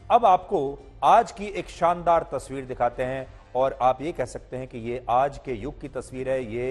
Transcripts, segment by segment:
अब आपको आज की एक शानदार तस्वीर दिखाते हैं और आप ये कह सकते हैं कि ये आज के युग की तस्वीर है। ये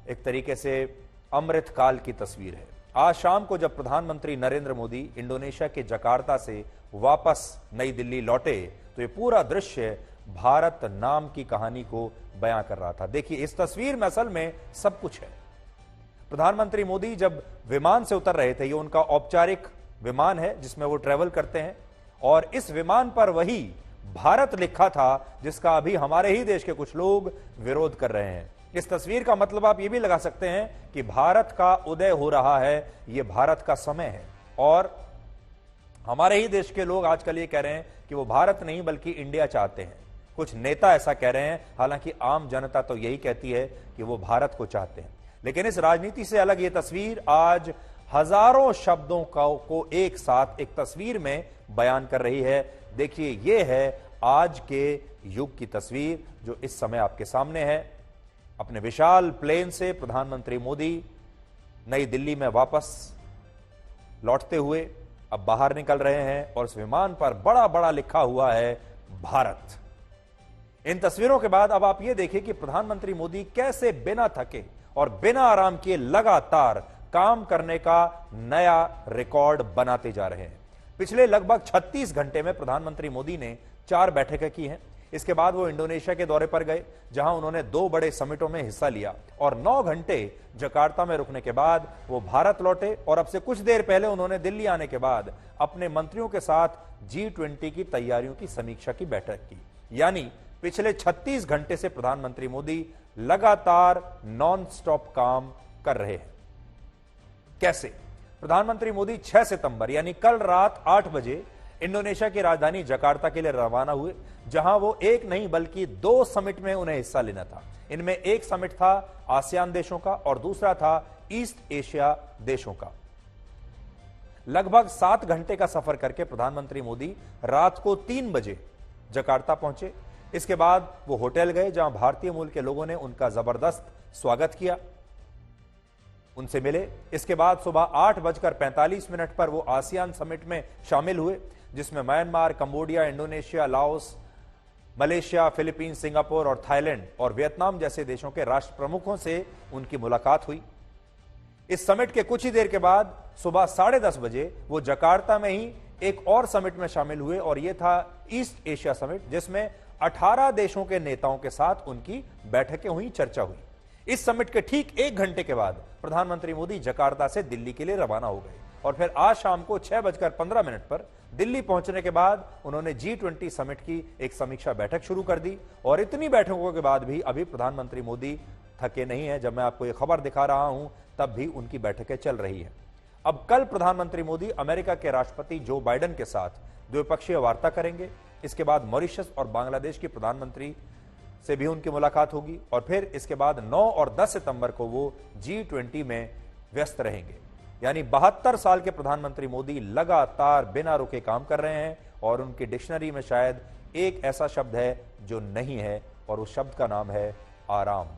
एक तरीके से अमृत काल की तस्वीर है। आज शाम को जब प्रधानमंत्री नरेंद्र मोदी इंडोनेशिया के जकार्ता से वापस नई दिल्ली लौटे तो ये पूरा दृश्य भारत नाम की कहानी को बयां कर रहा था। देखिए, इस तस्वीर में असल में सब कुछ है। प्रधानमंत्री मोदी जब विमान से उतर रहे थे, ये उनका औपचारिक विमान है जिसमें वो ट्रेवल करते हैं, और इस विमान पर वही भारत लिखा था जिसका अभी हमारे ही देश के कुछ लोग विरोध कर रहे हैं। इस तस्वीर का मतलब आप ये भी लगा सकते हैं कि भारत का उदय हो रहा है, ये भारत का समय है। और हमारे ही देश के लोग आजकल ये कह रहे हैं कि वो भारत नहीं बल्कि इंडिया चाहते हैं। कुछ नेता ऐसा कह रहे हैं, हालांकि आम जनता तो यही कहती है कि वो भारत को चाहते हैं। लेकिन इस राजनीति से अलग ये तस्वीर आज हजारों शब्दों को एक साथ एक तस्वीर में बयान कर रही है। देखिए, ये है आज के युग की तस्वीर जो इस समय आपके सामने है। अपने विशाल प्लेन से प्रधानमंत्री मोदी नई दिल्ली में वापस लौटते हुए अब बाहर निकल रहे हैं और इस विमान पर बड़ा बड़ा लिखा हुआ है भारत। इन तस्वीरों के बाद अब आप ये देखिए कि प्रधानमंत्री मोदी कैसे बिना थके और बिना आराम किए लगातार काम करने का नया रिकॉर्ड बनाते जा रहे हैं। पिछले लगभग 36 घंटे में प्रधानमंत्री मोदी ने 4 बैठकें की हैं। इसके बाद वो इंडोनेशिया के दौरे पर गए, जहां उन्होंने 2 बड़े समिटों में हिस्सा लिया, और 9 घंटे जकार्ता में रुकने के बाद वो भारत लौटे। और अब से कुछ देर पहले उन्होंने दिल्ली आने के बाद अपने मंत्रियों के साथ G20 की तैयारियों की समीक्षा की बैठक की। यानी पिछले 36 घंटे से प्रधानमंत्री मोदी लगातार नॉन स्टॉप काम कर रहे हैं। कैसे? प्रधानमंत्री मोदी 6 सितंबर यानी कल रात 8 बजे इंडोनेशिया की राजधानी जकार्ता के लिए रवाना हुए, जहां वो एक नहीं बल्कि 2 समिट में उन्हें हिस्सा लेना था। इनमें एक समिट था आसियान देशों का और दूसरा था ईस्ट एशिया देशों का। लगभग 7 घंटे का सफर करके प्रधानमंत्री मोदी रात को 3 बजे जकार्ता पहुंचे। इसके बाद वो होटल गए, जहां भारतीय मूल के लोगों ने उनका जबरदस्त स्वागत किया, उनसे मिले। इसके बाद सुबह 8:45 पर वो आसियान समिट में शामिल हुए, जिसमें Myanmar, Cambodia, Indonesia, Laos, Malaysia, Philippines, Singapore और थाईलैंड और वियतनाम जैसे देशों के राष्ट्र प्रमुखों से उनकी मुलाकात हुई। इस समिट के कुछ ही देर के बाद सुबह 10:30 बजे वो जकार्ता में ही एक और समिट में शामिल हुए, और यह था ईस्ट एशिया समिट, जिसमें 18 देशों के नेताओं के साथ उनकी बैठकें हुई, चर्चा हुई। इस समिट के ठीक 1 घंटे के बाद प्रधानमंत्री मोदी जकार्ता से दिल्ली के लिए रवाना हो गए, और फिर आज शाम को 6:15 पर दिल्ली पहुंचने के बाद उन्होंने G20 समिट की एक समीक्षा बैठक शुरू कर दी। और इतनी बैठकों के बाद भी अभी प्रधानमंत्री मोदी थके नहीं हैं। जब मैं आपको यह खबर दिखा रहा हूं तब भी उनकी बैठकें चल रही हैं। अब कल प्रधानमंत्री मोदी अमेरिका के राष्ट्रपति जो बाइडेन के साथ द्विपक्षीय वार्ता करेंगे। इसके बाद मॉरिशस और बांग्लादेश की प्रधानमंत्री से भी उनकी मुलाकात होगी, और फिर इसके बाद 9 और 10 सितंबर को वो G20 में व्यस्त रहेंगे। यानी 72 साल के प्रधानमंत्री मोदी लगातार बिना रुके काम कर रहे हैं, और उनकी डिक्शनरी में शायद एक ऐसा शब्द है जो नहीं है, और उस शब्द का नाम है आराम।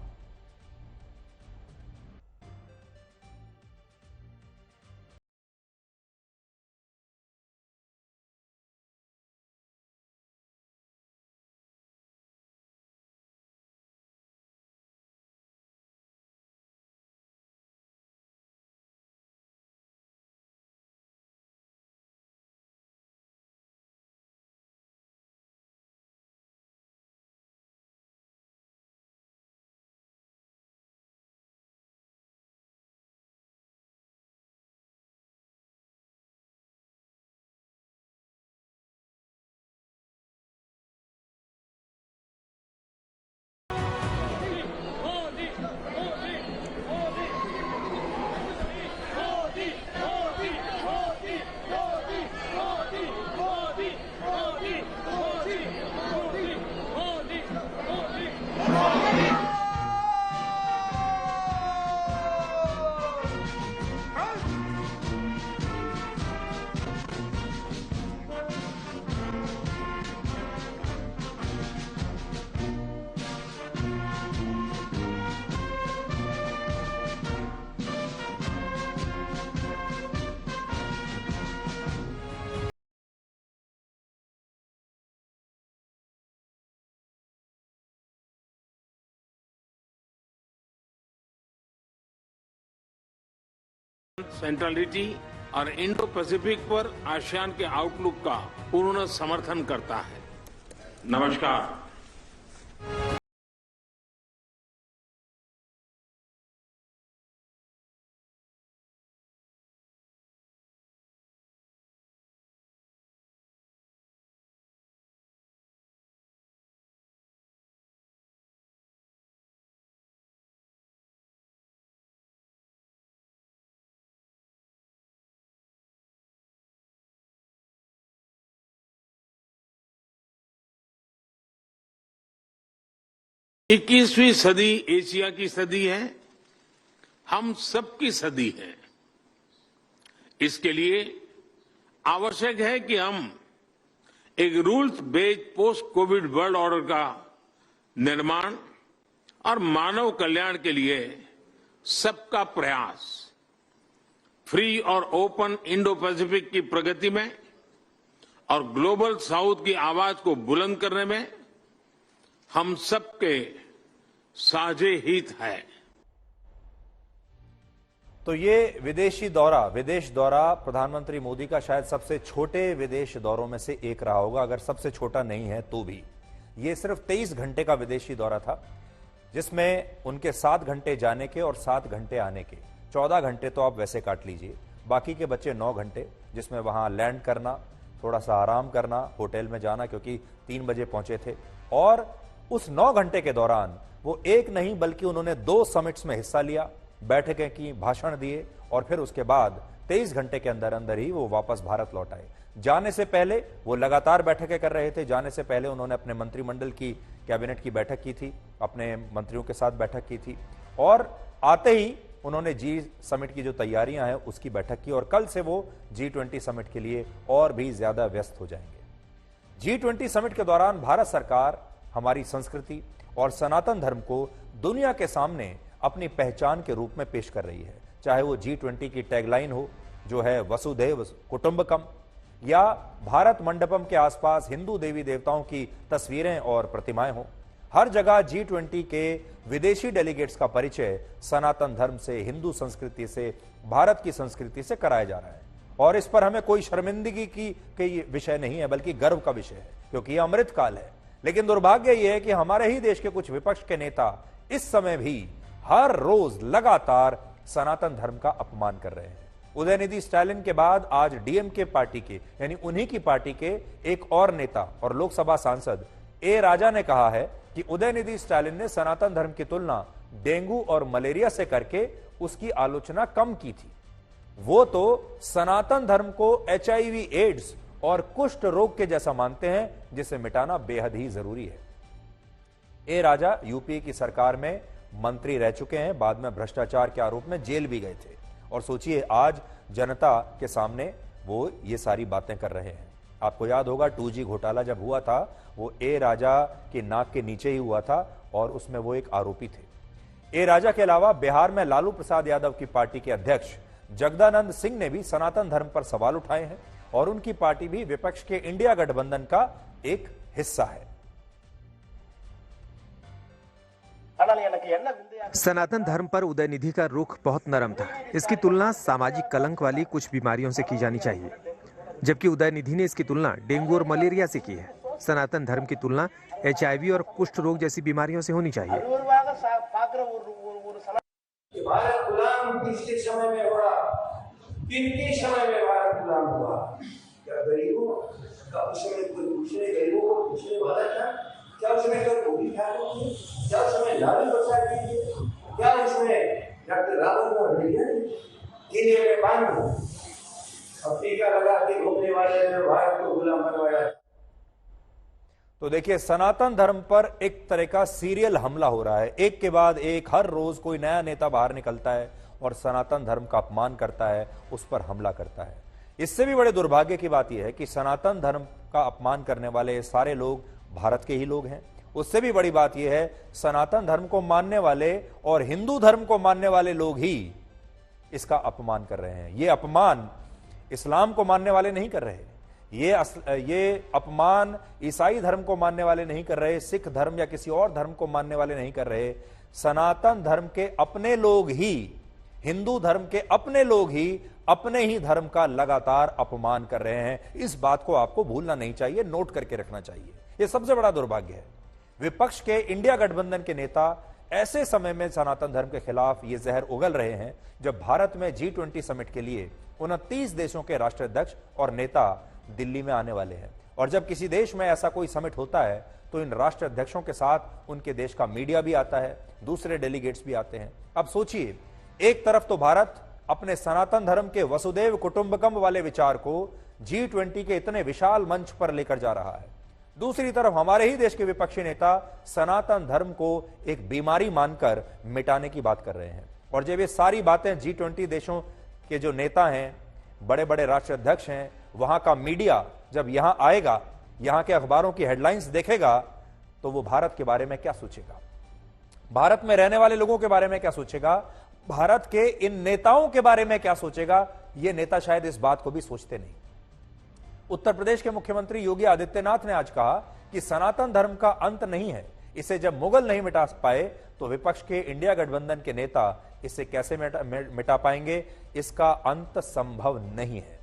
सेंट्रलिटी और इंडो पैसिफिक पर आसियान के आउटलुक का पूर्ण समर्थन करता है। नमस्कार। इक्कीसवीं सदी एशिया की सदी है, हम सबकी सदी है। इसके लिए आवश्यक है कि हम एक rules based post Covid world order का निर्माण और मानव कल्याण के लिए सबका प्रयास, फ्री और ओपन इंडो पैसिफिक की प्रगति में और ग्लोबल साउथ की आवाज को बुलंद करने में हम सबके साझे हित है। तो ये विदेश दौरा प्रधानमंत्री मोदी का शायद सबसे छोटे विदेश दौरों में से एक रहा होगा, अगर सबसे छोटा नहीं है तो भी। ये सिर्फ 23 घंटे का विदेशी दौरा था, जिसमें उनके 7 घंटे जाने के और 7 घंटे आने के, 14 घंटे तो आप वैसे काट लीजिए, बाकी के बचे 9 घंटे, जिसमें वहां लैंड करना, थोड़ा सा आराम करना, होटल में जाना, क्योंकि 3 बजे पहुंचे थे। और उस 9 घंटे के दौरान वो एक नहीं बल्कि उन्होंने 2 समिट्स में हिस्सा लिया, बैठकें की, भाषण दिए, और फिर उसके बाद 23 घंटे के अंदर अंदर ही वो वापस भारत लौट आए। जाने से पहले वो लगातार बैठकें कर रहे थे। जाने से पहले उन्होंने अपने मंत्रिमंडल की, कैबिनेट की बैठक की थी, अपने मंत्रियों के साथ बैठक की थी, और आते ही उन्होंने जी समिट की जो तैयारियां हैं उसकी बैठक की, और कल से वो G20 समिट के लिए और भी ज्यादा व्यस्त हो जाएंगे। G20 समिट के दौरान भारत सरकार हमारी संस्कृति और सनातन धर्म को दुनिया के सामने अपनी पहचान के रूप में पेश कर रही है। चाहे वो G20 की टैगलाइन हो, जो है वसुधैव कुटुंबकम, या भारत मंडपम के आसपास हिंदू देवी देवताओं की तस्वीरें और प्रतिमाएं हो, हर जगह G20 के विदेशी डेलीगेट्स का परिचय सनातन धर्म से, हिंदू संस्कृति से, भारत की संस्कृति से कराया जा रहा है। और इस पर हमें कोई शर्मिंदगी की विषय नहीं है, बल्कि गर्व का विषय है, क्योंकि यह अमृतकाल है। लेकिन दुर्भाग्य यह है कि हमारे ही देश के कुछ विपक्ष के नेता इस समय भी हर रोज लगातार सनातन धर्म का अपमान कर रहे हैं। उदयनिधि स्टालिन के बाद आज डीएमके पार्टी के, यानी उन्हीं की पार्टी के एक और नेता और लोकसभा सांसद ए राजा ने कहा है कि उदयनिधि स्टालिन ने सनातन धर्म की तुलना डेंगू और मलेरिया से करके उसकी आलोचना कम की थी। वो तो सनातन धर्म को HIV, एड्स और कुष्ठ रोग के जैसा मानते हैं, जिसे मिटाना बेहद ही जरूरी है। ए राजा यूपीए की सरकार में मंत्री रह चुके हैं, बाद में भ्रष्टाचार के आरोप में जेल भी गए थे, और सोचिए आज जनता के सामने वो ये सारी बातें कर रहे हैं। आपको याद होगा 2G घोटाला जब हुआ था, वो ए राजा के नाक के नीचे ही हुआ था, और उसमें वो एक आरोपी थे। ए राजा के अलावा बिहार में लालू प्रसाद यादव की पार्टी के अध्यक्ष जगदानंद सिंह ने भी सनातन धर्म पर सवाल उठाए हैं, और उनकी पार्टी भी विपक्ष के इंडिया गठबंधन का एक हिस्सा है। सनातन धर्म पर उदयनिधि का रुख बहुत नरम था। इसकी तुलना सामाजिक कलंक वाली कुछ बीमारियों से की जानी चाहिए, जबकि उदयनिधि ने इसकी तुलना डेंगू और मलेरिया से की है। सनातन धर्म की तुलना HIV और कुष्ठ रोग जैसी बीमारियों से होनी चाहिए। भारत गुलाम किसके समय में हुआ, किनके समय में भारत गुलाम हुआ? क्या गरीबों का उस समय कोई पूछने, गरीबों को पूछने वाला था? क्या उसमें कोई गोली ठाकुर थे? क्या उसमें लालू प्रसाद जी थे? क्या उसमें डॉक्टर रावत को भेजा किले में बांध अब टीका लगा के घूमने वाले ने भारत को गुलाम बनवाया? तो देखिए, सनातन धर्म पर एक तरह का सीरियल हमला हो रहा है। एक के बाद एक हर रोज कोई नया नेता बाहर निकलता है और सनातन धर्म का अपमान करता है, उस पर हमला करता है। इससे भी बड़े दुर्भाग्य की बात यह है कि सनातन धर्म का अपमान करने वाले सारे लोग भारत के ही लोग हैं। उससे भी बड़ी बात यह है, सनातन धर्म को मानने वाले और हिंदू धर्म को मानने वाले लोग ही इसका अपमान कर रहे हैं। ये अपमान इस्लाम को मानने वाले नहीं कर रहे, ये अपमान ईसाई धर्म को मानने वाले नहीं कर रहे, सिख धर्म या किसी और धर्म को मानने वाले नहीं कर रहे। सनातन धर्म के अपने लोग ही हिंदू धर्म के अपने लोग ही अपने ही धर्म का लगातार अपमान कर रहे हैं। इस बात को आपको भूलना नहीं चाहिए, नोट करके रखना चाहिए। यह सबसे बड़ा दुर्भाग्य है। विपक्ष के इंडिया गठबंधन के नेता ऐसे समय में सनातन धर्म के खिलाफ ये जहर उगल रहे हैं जब भारत में G20 समिट के लिए 29 देशों के राष्ट्राध्यक्ष और नेता दिल्ली में आने वाले हैं। और जब किसी देश में ऐसा कोई समिट होता है तो इन राष्ट्राध्यक्षों के साथ उनके देश का मीडिया भी आता है, दूसरे डेलीगेट्स भी आते हैं। अब सोचिए, एक तरफ तो भारत अपने सनातन धर्म के वसुदेव कुटुंबकम वाले विचार को G20 के इतने विशाल मंच पर लेकर जा रहा है, दूसरी तरफ हमारे ही देश के विपक्षी नेता सनातन धर्म को एक बीमारी मानकर मिटाने की बात कर रहे हैं। और जब ये सारी बातें G20 देशों के जो नेता हैं, बड़े बड़े राष्ट्राध्यक्ष हैं, वहां का मीडिया जब यहां आएगा, यहां के अखबारों की हेडलाइंस देखेगा, तो वो भारत के बारे में क्या सोचेगा, भारत में रहने वाले लोगों के बारे में क्या सोचेगा, भारत के इन नेताओं के बारे में क्या सोचेगा। ये नेता शायद इस बात को भी सोचते नहीं। उत्तर प्रदेश के मुख्यमंत्री योगी आदित्यनाथ ने आज कहा कि सनातन धर्म का अंत नहीं है, इसे जब मुगल नहीं मिटा पाए तो विपक्ष के इंडिया गठबंधन के नेता इसे कैसे मिटा पाएंगे, इसका अंत संभव नहीं है।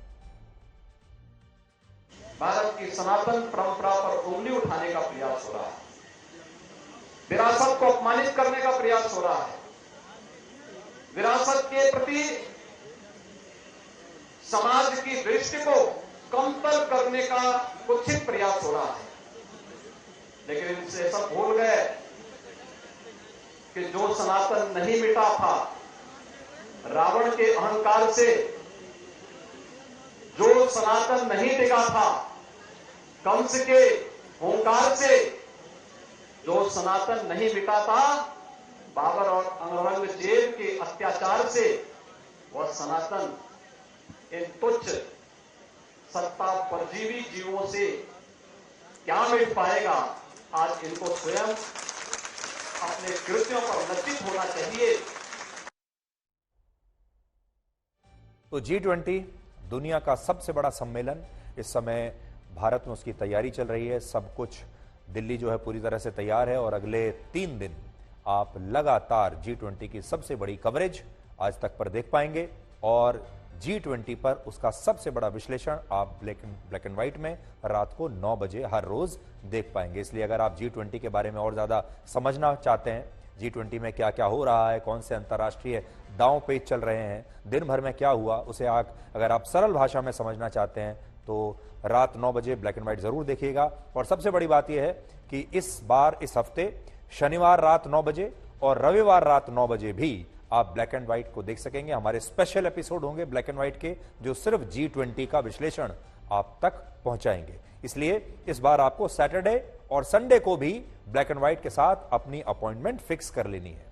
भारत की सनातन परंपरा पर उंगली उठाने का प्रयास हो रहा है, विरासत को अपमानित करने का प्रयास हो रहा है, विरासत के प्रति समाज की दृष्टि को कमतर करने का कुत्सित प्रयास हो रहा है। लेकिन इनसे सब भूल गए कि जो सनातन नहीं मिटा था, रावण के अहंकार से जो सनातन नहीं टिका था, कंस के हुंकार से जो सनातन नहीं मिटा था, बाबर और औरंगजेब के अत्याचार से, वह सनातन इन तुच्छ सत्ता परजीवी जीवों से क्या मिट पाएगा। आज इनको स्वयं अपने कृत्यों पर लज्जित होना चाहिए। तो G20 दुनिया का सबसे बड़ा सम्मेलन, इस समय भारत में उसकी तैयारी चल रही है। सब कुछ दिल्ली जो है पूरी तरह से तैयार है और अगले 3 दिन आप लगातार G20 की सबसे बड़ी कवरेज आज तक पर देख पाएंगे और G20 पर उसका सबसे बड़ा विश्लेषण आप ब्लैक एंड व्हाइट में रात को 9 बजे हर रोज देख पाएंगे। इसलिए अगर आप G20 के बारे में और ज्यादा समझना चाहते हैं, G20 में क्या क्या हो रहा है, कौन से अंतर्राष्ट्रीय दांव पेच चल रहे हैं, दिन भर में क्या हुआ, उसे अगर आप सरल भाषा में समझना चाहते हैं तो रात 9 बजे ब्लैक एंड व्हाइट जरूर देखिएगा। और सबसे बड़ी बात यह है कि इस हफ्ते शनिवार रात 9 बजे और रविवार रात 9 बजे भी आप ब्लैक एंड व्हाइट को देख सकेंगे। हमारे स्पेशल एपिसोड होंगे ब्लैक एंड व्हाइट के, जो सिर्फ G20 का विश्लेषण आप तक पहुंचाएंगे। इसलिए इस बार आपको सैटरडे और संडे को भी ब्लैक एंड व्हाइट के साथ अपनी अपॉइंटमेंट फिक्स कर लेनी है।